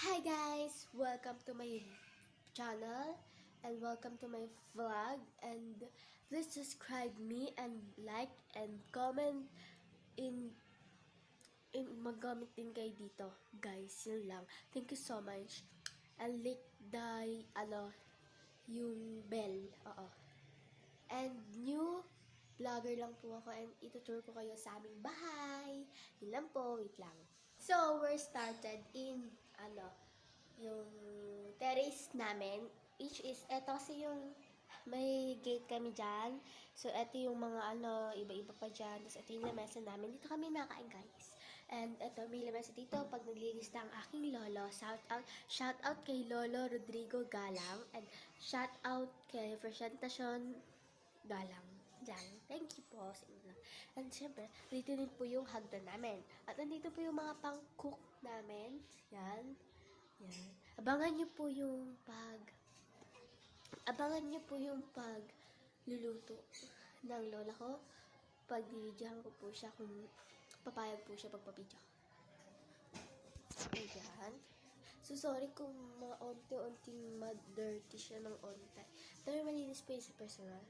Hi guys! Welcome to my channel and welcome to my vlog, and please subscribe me and like and comment in mag-comment din kayo dito guys. Yun lang. Thank you so much. And click the yung bell. Oo. And new vlogger lang po ako and itutur ko kayo sa aming bahay. Yun lang po. Wait lang. So, we're started in yung terrace namin, which is, eto kasi yung may gate kami dyan. So, eto yung mga iba-iba pa dyan. Tapos, eto yung lamesa namin. Dito kami nakain, guys. And eto, may lamesa dito pag naglinis na ang aking lolo. Shout out kay Lolo Rodrigo Galang. And shout out kay Presentacion Galang. Diyan. Thank you po sa inyo. And syempre, dito din po yung hagdan namin. At nandito po yung mga pang-cook namin. Yan. Yan. Abangan niyo po yung pagluluto ng lola ko. Pag-videohan ko po siya kung papayag po siya pagpapidyo. Ayan. So, sorry kung mga onti-onting ma-dirty siya ng onti. Pero malinis po yun sa personal.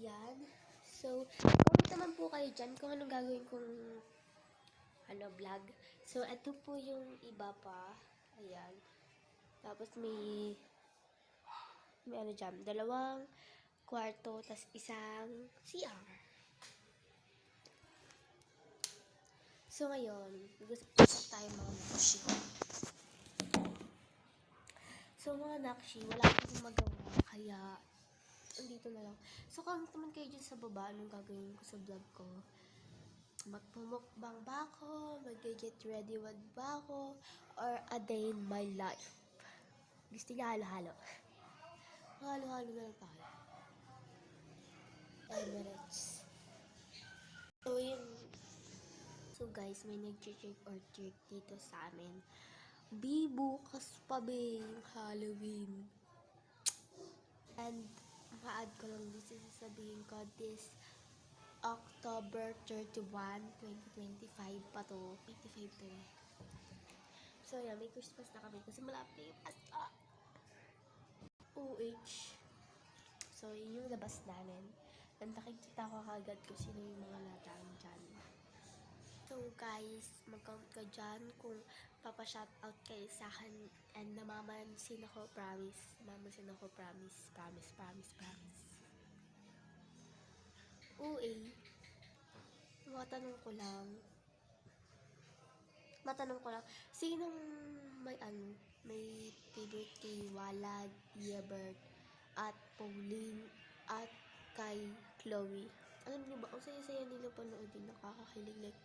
Yan. So, comment naman po kayo dyan kung anong gagawin kong vlog. So, ito po yung iba pa. Ayan. Tapos may dyan, dalawang kwarto, tas isang CR. So, ngayon, gusto tayo mga nakshi. So, mga nakshi, wala akong magawa, kaya andito na lang. So, comment naman kayo dyan sa baba, anong gagawin ko sa vlog ko. Magpumukbang ba ako? Mag-get ready with ba ako? Or a day in my life? Gusto niya halo-halo. Halo-halo na lang tayo. Emirates. So, yun. So, guys, may nag-trick or treat dito sa amin. Bukas pa ba yung Halloween? And, ma-add ko lang dito sasabihin ko, this October 31, 2025 pa to. 25 to eh. So, yeah, may Christmas na kami kasi malapit na yung Pasko. OH. So, yun yung labas namin. And nakikita ko kagad kung sino yung mga nataan dyan. So, guys, mag-comment ka dyan kung papa-shoutout kayo sa akin and namamansin ako, promise. Namamansin ako, promise. OA. Matanong ko lang, sinong may favorite kay Walad, Yebert, at Pauline, at kay Chloe? Alam niyo ba, ang saya-saya nila panoodin, nakakakilig. Like,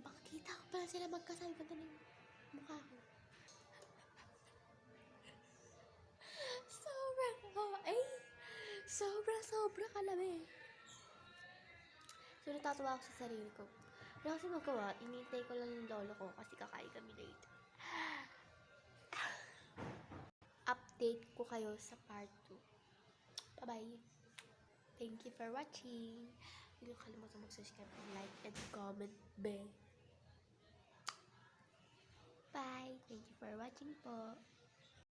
bakita ko pala sila magkasal, ganda ng mukha ko. Sobra kalami. So, natatawa ako sa sarili ko. Wala kasi magawa, inintay ko lang yung lolo ko kasi kakain kami late. Update ko kayo sa part 2. Bye-bye. Thank you for watching. Huwag niyo kalimutan mag-subscribe, like, and comment, be. Bye. Thank you for watching po.